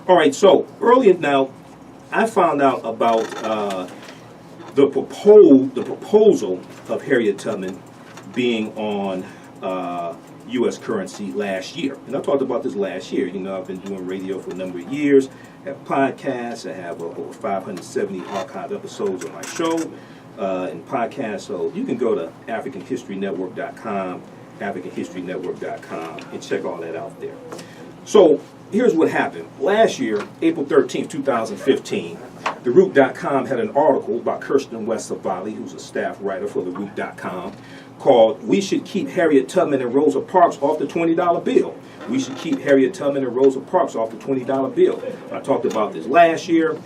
All right, so earlier now, I found out about the proposal of Harriet Tubman being on U.S. currency last year. And I talked about this last year. You know, I've been doing radio for a number of years. I have podcasts. I have over 570 archived episodes of my show and podcasts. So you can go to AfricanHistoryNetwork.com, AfricanHistoryNetwork.com, and check all that out there. So here's what happened. Last year, April 13th, 2015, TheRoot.com had an article by Kirsten West Savali, who's a staff writer for TheRoot.com, called "We Should Keep Harriet Tubman and Rosa Parks Off the $20 Bill." We should keep Harriet Tubman and Rosa Parks off the $20 bill. I talked about this last year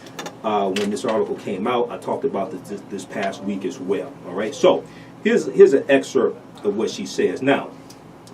when this article came out. I talked about this past week as well. All right, so here's an excerpt of what she says. Now,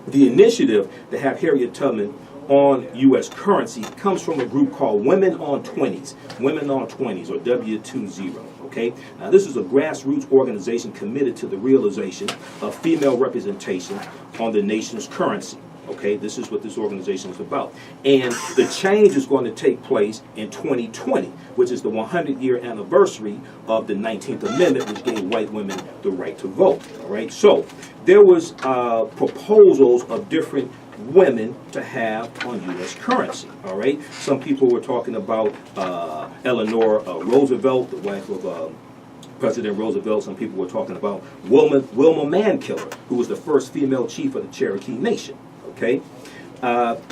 the initiative to have Harriet Tubman on U.S. currency comes from a group called Women on 20s, Women on 20s, or W20. Okay, now this is a grassroots organization committed to the realization of female representation on the nation's currency. Okay, this is what this organization is about. And the change is going to take place in 2020, which is the 100-year anniversary of the 19th Amendment, which gave white women the right to vote. All right, so there was proposals of different women to have on U.S. currency. All right, some people were talking about Eleanor Roosevelt, the wife of President Roosevelt. Some people were talking about Wilma Mankiller, who was the first female chief of the Cherokee Nation. Okay,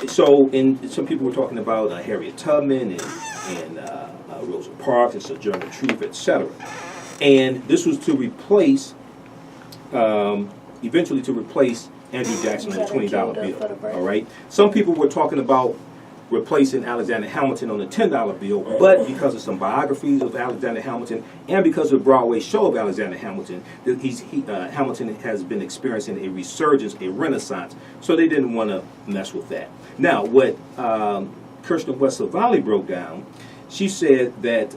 so some people were talking about Harriet Tubman and Rosa Parks and Sojourner Truth, etc. And this was to replace, eventually to replace Andrew Jackson on the $20 bill. All right. Some people were talking about replacing Alexander Hamilton on the $10 bill, but because of some biographies of Alexander Hamilton and because of the Broadway show of Alexander Hamilton, Hamilton has been experiencing a resurgence, a renaissance, so they didn't want to mess with that. Now, what Kirsten West Savali broke down, she said that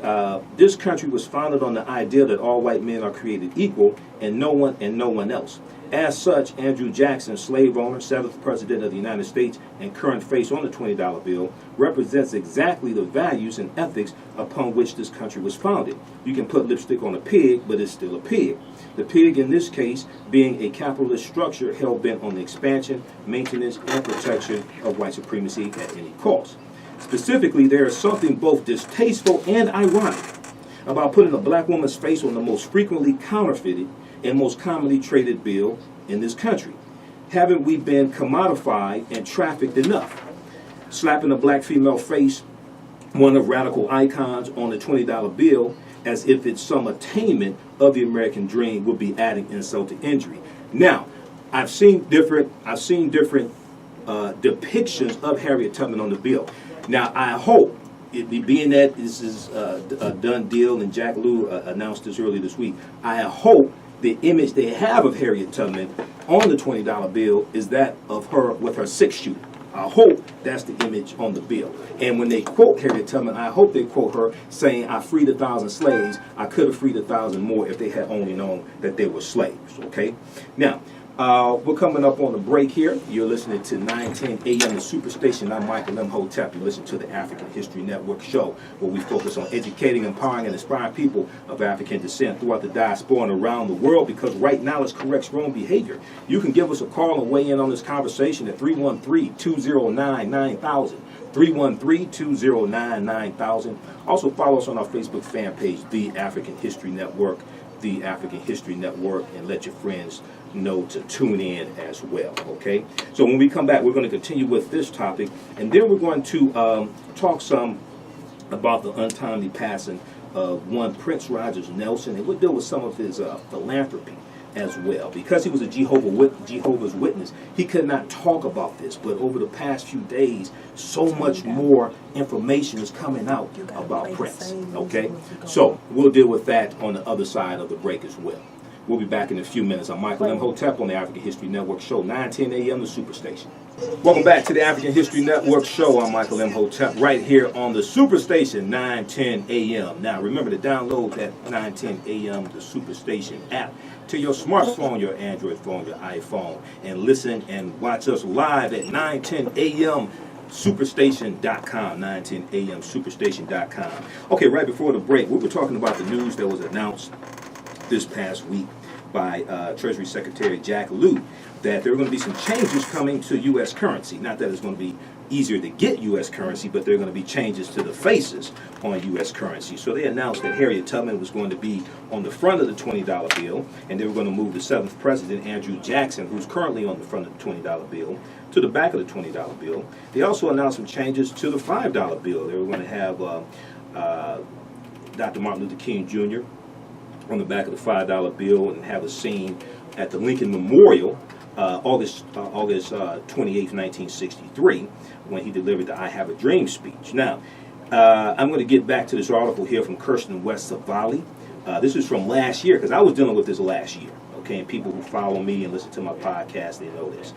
this country was founded on the idea that all white men are created equal and no one else. As such, Andrew Jackson, slave owner, 7th President of the United States, and current face on the $20 bill, represents exactly the values and ethics upon which this country was founded. You can put lipstick on a pig, but it's still a pig. The pig, in this case, being a capitalist structure hell-bent on the expansion, maintenance, and protection of white supremacy at any cost. Specifically, there is something both distasteful and ironic about putting a black woman's face on the most frequently counterfeited and most commonly traded bill in this country. Haven't we been commodified and trafficked enough? Slapping a black female face, one of radical icons, on the $20 bill as if it's some attainment of the American dream would be adding insult to injury. Now, I've seen different depictions of Harriet Tubman on the bill. Now, I hope, being that this is a done deal and Jack Lew announced this earlier this week, I hope the image they have of Harriet Tubman on the $20 bill is that of her with her 6-shooter. I hope that's the image on the bill. And when they quote Harriet Tubman, I hope they quote her saying, "I freed 1,000 slaves. I could have freed 1,000 more if they had only known that they were slaves." Okay? Now, we're coming up on the break here. You're listening to 910 AM, the Superstation. I'm Michael M. Hotep. You listen to the African History Network show, where we focus on educating, empowering, and inspiring people of African descent throughout the diaspora and around the world, because right knowledge corrects wrong behavior. You can give us a call and weigh in on this conversation at 313-209-9000. 313-209-9000. Also follow us on our Facebook fan page, The African History Network, The African History Network, and let your friends know to tune in as well. Okay, so when we come back, we're going to continue with this topic, and then we're going to talk some about the untimely passing of one Prince Rogers Nelson, and we'll deal with some of his philanthropy as well. Because he was a Jehovah's Witness, he could not talk about this, but over the past few days, so much more information is coming out about Prince. Okay, so we'll deal with that on the other side of the break as well. We'll be back in a few minutes. I'm Michael M. Hotep on the African History Network show, 910 AM, the Superstation. Welcome back to the African History Network show. I'm Michael M. Hotep, right here on the Superstation, 910 AM. Now, remember to download that 910 AM, the Superstation app, to your smartphone, your Android phone, your iPhone, and listen and watch us live at 910 AM Superstation.com, 910 AM, Superstation.com. Okay, right before the break, we were talking about the news that was announced this past week by Treasury Secretary Jack Lew, that there are going to be some changes coming to U.S. currency. Not that it's going to be easier to get U.S. currency, but there are going to be changes to the faces on U.S. currency. So they announced that Harriet Tubman was going to be on the front of the $20 bill, and they were going to move the 7th President, Andrew Jackson, who's currently on the front of the $20 bill, to the back of the $20 bill. They also announced some changes to the $5 bill. They were going to have Dr. Martin Luther King Jr. on the back of the $5 bill and have a scene at the Lincoln Memorial August 28th, 1963, when he delivered the I Have a Dream speech. Now, I'm going to get back to this article here from Kirsten West Savali. This is from last year, because I was dealing with this last year. Okay, and people who follow me and listen to my podcast, they know this.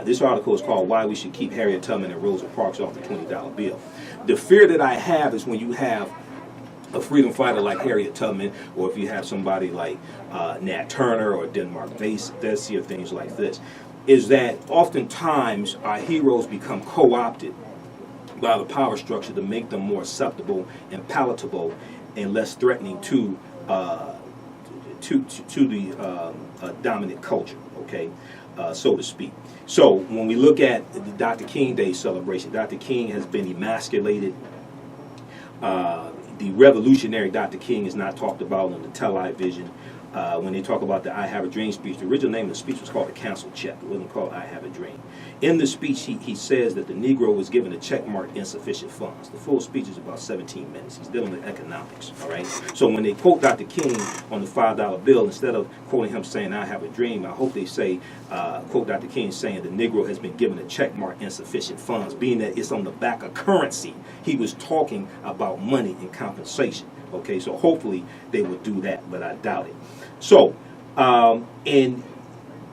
This article is called Why We Should Keep Harriet Tubman and Rosa Parks Off the $20 Bill. The fear that I have is when you have a freedom fighter like Harriet Tubman, or if you have somebody like Nat Turner or Denmark Vesey or things like this, is that oftentimes our heroes become co-opted by the power structure to make them more acceptable and palatable and less threatening to the dominant culture, okay, so to speak. So when we look at the Dr. King Day celebration, Dr. King has been emasculated. The revolutionary Dr. King is not talked about on the television. When they talk about the I Have a Dream speech, the original name of the speech was called the Council Check. It wasn't called I Have a Dream. In the speech, he says that the Negro was given a check mark insufficient funds. The full speech is about 17 minutes. He's dealing with economics, all right? So when they quote Dr. King on the $5 bill, instead of quoting him saying, I have a dream, I hope they say, quote Dr. King saying the Negro has been given a check mark insufficient funds, being that it's on the back of currency. He was talking about money and compensation, okay? So hopefully they would do that, but I doubt it. So, and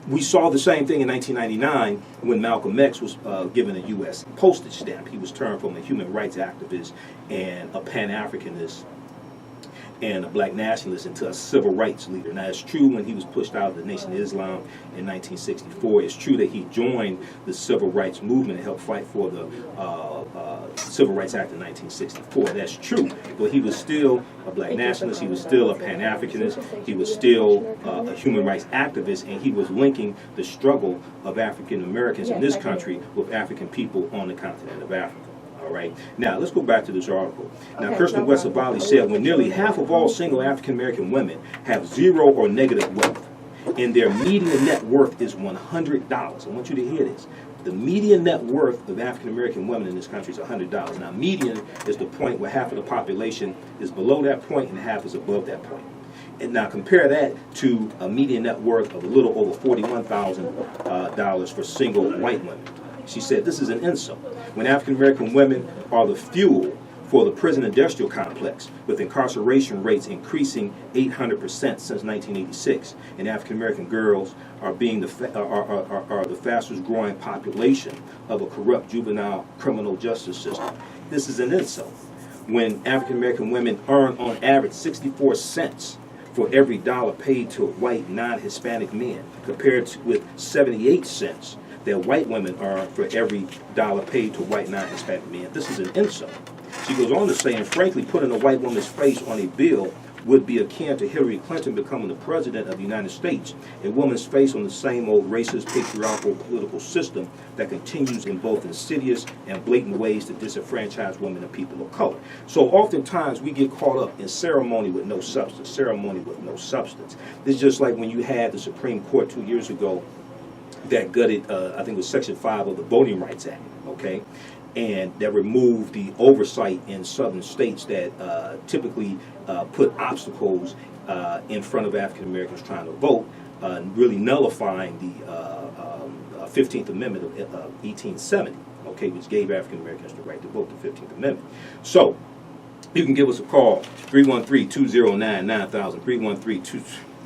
we saw the same thing in 1999 when Malcolm X was given a U.S. postage stamp. He was turned from a human rights activist and a Pan-Africanist and a black nationalist into a civil rights leader. Now, it's true when he was pushed out of the Nation of Islam in 1964. It's true that he joined the civil rights movement and helped fight for the Civil Rights Act of 1964. That's true. But he was still a black nationalist. He was still a Pan-Africanist. He was still a human rights activist, and he was linking the struggle of African Americans in this country with African people on the continent of Africa. All right. Now, let's go back to this article. Now, Kirsten West Savali said when nearly half of all single African American women have zero or negative wealth, and their median net worth is $100. I want you to hear this. The median net worth of African American women in this country is $100. Now, median is the point where half of the population is below that point and half is above that point. And now compare that to a median net worth of a little over $41,000 for single white women. She said this is an insult. When African American women are the fuel for the prison industrial complex, with incarceration rates increasing 800% since 1986, and African American girls are being the fastest growing population of a corrupt juvenile criminal justice system. This is an insult. When African American women earn on average 64 cents for every dollar paid to white non-Hispanic men, compared with 78 cents that white women earn for every dollar paid to white non-Hispanic men. This is an insult. She goes on to say, and frankly, putting a white woman's face on a bill would be akin to Hillary Clinton becoming the president of the United States. A woman's face on the same old racist, patriarchal political system that continues in both insidious and blatant ways to disenfranchise women and people of color. So oftentimes we get caught up in ceremony with no substance, ceremony with no substance. This is just like when you had the Supreme Court 2 years ago that gutted, I think it was Section 5 of the Voting Rights Act, okay? And that removed the oversight in southern states that typically put obstacles in front of African Americans trying to vote, really nullifying the 15th Amendment of 1870, okay, which gave African Americans the right to vote, the 15th Amendment. So you can give us a call, 313-209-9000,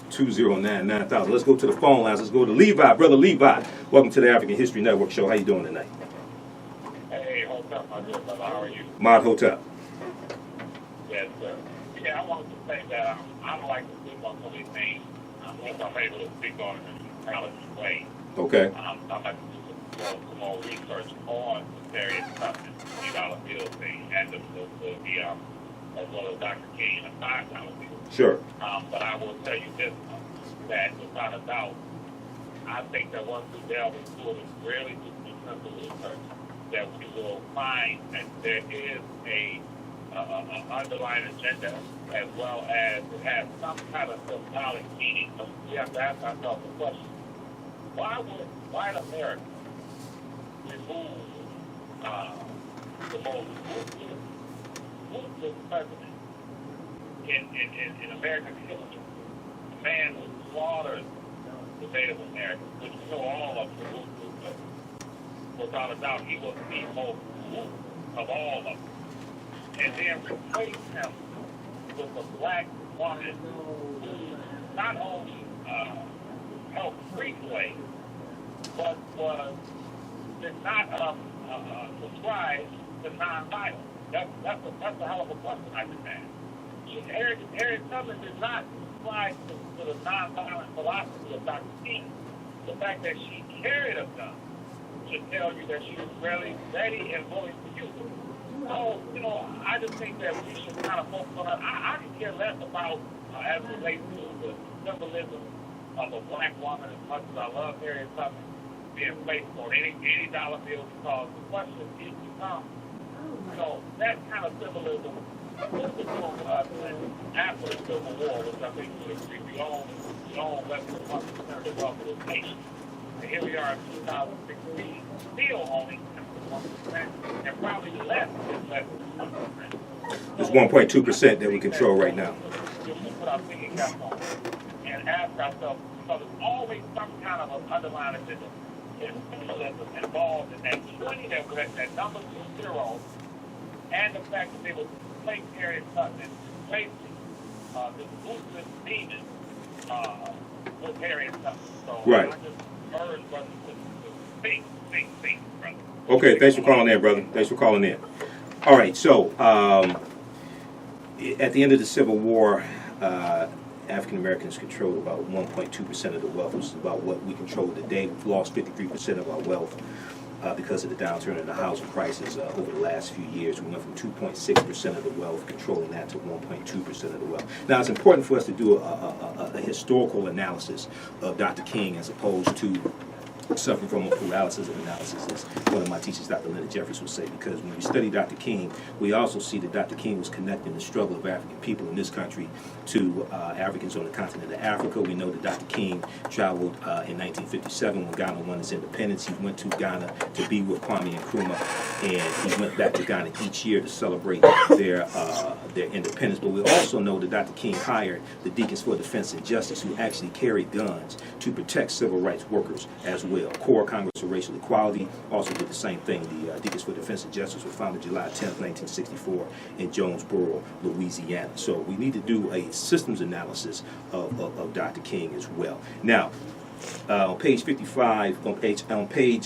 313-209-9000. Let's go to the phone lines. Let's go to Levi. Brother Levi, welcome to the African History Network show. How you doing tonight? My dear brother, how are you? Mod Hotep. Yes, sir. Yeah, I wanted to say that I don't like to speak on so many things. I hope I'm able to speak on it in a intelligent way. Okay. I'd like to do some more research on the Harriet Tubman $20 bill thing, and as well as Dr. King a $5 bill. Sure. But I will tell you this, that without a doubt, I think that once we delve into it and really do some simple research, that we will find that there is a underlying agenda, as well as it has some kind of symbolic meaning. So we have to ask ourselves the question: why would white America remove the most ruthless president in American history? A man who slaughtered the Native Americans, which we know all of the ruthless, but without a doubt, he was the most ruthless of all of them. And then replace him with a black woman who not only helped free slaves, but did not subscribe to nonviolence. That's a hell of a question I just asked. Harriet Tubman did not subscribe to the nonviolent philosophy of Dr. King. The fact that she carried a gun should tell you that she was really ready and willing to use it. So, I just think that we should kind of focus on that. I can care less about, as it relates to the symbolism of a black woman, as much as I love Harriet Tubman being placed on any dollar bill, because the question is becomes, that kind of symbolism, what was going on after the Civil War, which I think we agree we own less than 1% of the wealth of this nation. And here we are in 2016, still owning 1%, and probably less than 1%. It's 1.2% that we control right now. We should put our thinking caps on and ask ourselves, because there's always some kind of an underlying agenda involved in that 20, that number 20, and the fact that they would place Harriet Tubman, replacing this ruthless demon with Harriet Tubman. So right. I just urge brothers to think, brother. Okay, thanks for calling in, brother. Thanks for calling in. All right, so at the end of the Civil War, African Americans controlled about 1.2% of the wealth, which is about what we control today. We've lost 53% of our wealth because of the downturn in the housing crisis over the last few years. We went from 2.6% of the wealth, controlling that, to 1.2% of the wealth. Now, it's important for us to do a historical analysis of Dr. King as opposed to suffering from a paralysis of analysis, as one of my teachers, Dr. Leonard Jeffers, would say, because when we study Dr. King, we also see that Dr. King was connecting the struggle of African people in this country to Africans on the continent of Africa. We know that Dr. King traveled in 1957 when Ghana won its independence. He went to Ghana to be with Kwame Nkrumah, and he went back to Ghana each year to celebrate their independence. But we also know that Dr. King hired the Deacons for Defense and Justice, who actually carried guns to protect civil rights workers as well. Core Congress of Racial Equality also did the same thing. The Deacons for Defense and Justice were founded July 10th, 1964 in Jonesboro, Louisiana. So we need to do a systems analysis of Dr. King as well. Now, on page 55, on page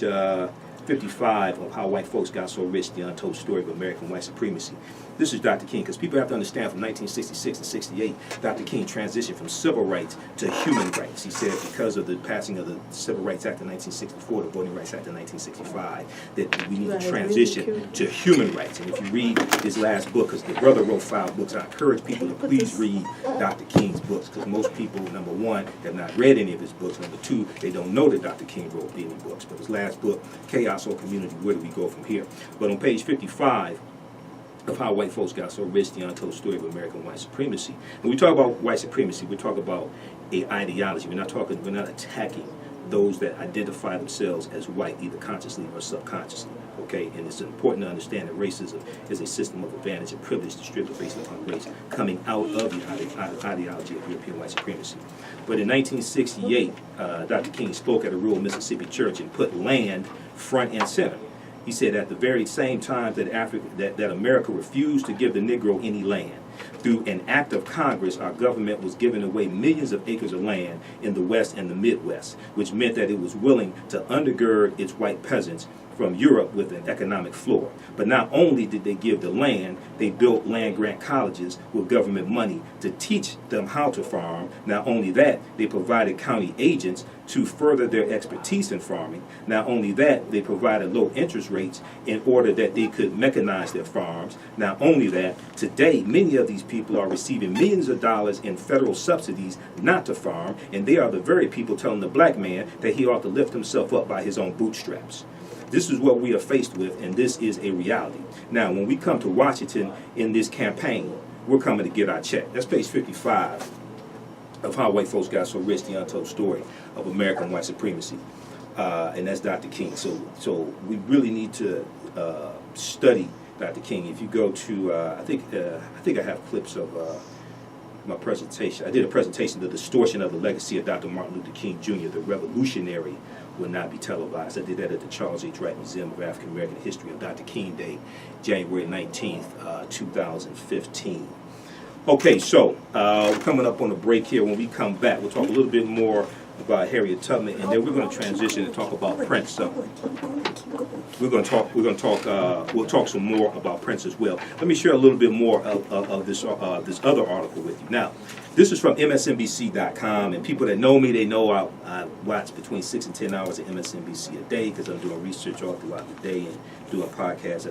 55 of How White Folks Got So Rich, The Untold Story of American White Supremacy. This is Dr. King, because people have to understand from 1966 to 68, Dr. King transitioned from civil rights to human rights. He said because of the passing of the Civil Rights Act of 1964, the Voting Rights Act of 1965, that we need to transition to human rights. And if you read his last book, because the brother wrote 5 books, I encourage people to please read Dr. King's books, because most people, number one, have not read any of his books. Number two, they don't know that Dr. King wrote any books. But his last book, Chaos or Community, Where Do We Go From Here? But on page 55, of How White Folks Got So Rich, The Untold Story of American White Supremacy. When we talk about white supremacy, we talk about an ideology. We're not attacking those that identify themselves as white, either consciously or subconsciously. Okay, and it's important to understand that racism is a system of advantage and privilege distributed based upon race, coming out of the ideology of European white supremacy. But in 1968, Dr. King spoke at a rural Mississippi church and put land front and center. He said at the very same time that America refused to give the Negro any land, through an act of Congress, our government was giving away millions of acres of land in the West and the Midwest, which meant that it was willing to undergird its white peasants from Europe with an economic floor. But not only did they give the land, they built land-grant colleges with government money to teach them how to farm. Not only that, they provided county agents to further their expertise in farming. Not only that, they provided low interest rates in order that they could mechanize their farms. Not only that, today many of these people are receiving millions of dollars in federal subsidies not to farm, and they are the very people telling the black man that he ought to lift himself up by his own bootstraps. This is what we are faced with, and this is a reality. Now, when we come to Washington in this campaign, we're coming to get our check. That's page 55 of How White Folks Got So Rich, the Untold Story of American White Supremacy. And that's Dr. King. So we really need to study Dr. King. If you go to, I think I have clips of my presentation. I did a presentation, The Distortion of the Legacy of Dr. Martin Luther King Jr., the Revolutionary Will Not Be Televised. I did that at the Charles H. Wright Museum of African American History on Dr. King Day, January 19th, 2015. Okay, so we're coming up on a break here. When we come back, we'll talk a little bit more about Harriet Tubman, and then we're going to transition and talk about Prince. So we'll talk some more about Prince as well. Let me share a little bit more of this other article with you. Now, this is from MSNBC.com, and people that know me, they know I watch between 6 and 10 hours of MSNBC a day because I'm doing research all throughout the day and doing podcasts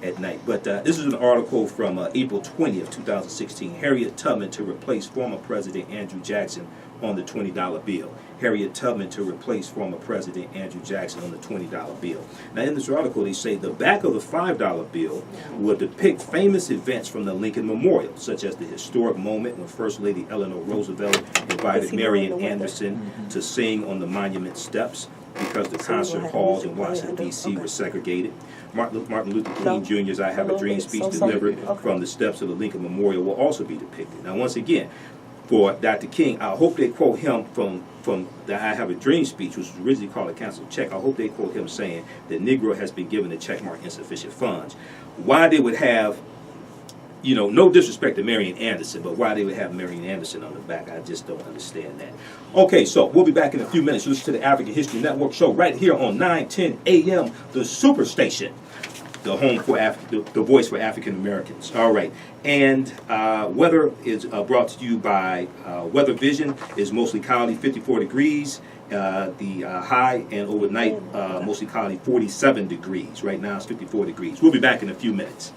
at night. But this is an article from April 20th, 2016. Harriet Tubman to replace former President Andrew Jackson on the $20 bill. Harriet Tubman to replace former President Andrew Jackson on the $20 bill. Now, in this article, they say the back of the $5 bill will depict famous events from the Lincoln Memorial, such as the historic moment when First Lady Eleanor Roosevelt invited Marian Anderson to sing on the monument steps because the concert halls in Washington, D.C. were segregated. Martin Luther King Jr.'s I Have a Dream speech delivered from the steps of the Lincoln Memorial will also be depicted. Now, once again, for Dr. King, I hope they quote him from the I Have a Dream speech, which was originally called a canceled check. I hope they quote him saying that Negro has been given the checkmark insufficient funds. Why they would have, no disrespect to Marian Anderson, but why they would have Marian Anderson on the back, I just don't understand that. Okay, so we'll be back in a few minutes. Listen to the African History Network show right here on 910 AM, the Superstation. The home for the voice for African Americans. All right, and weather is brought to you by Weather Vision. Is mostly cloudy, 54 degrees. The high and overnight mostly cloudy, 47 degrees. Right now it's 54 degrees. We'll be back in a few minutes.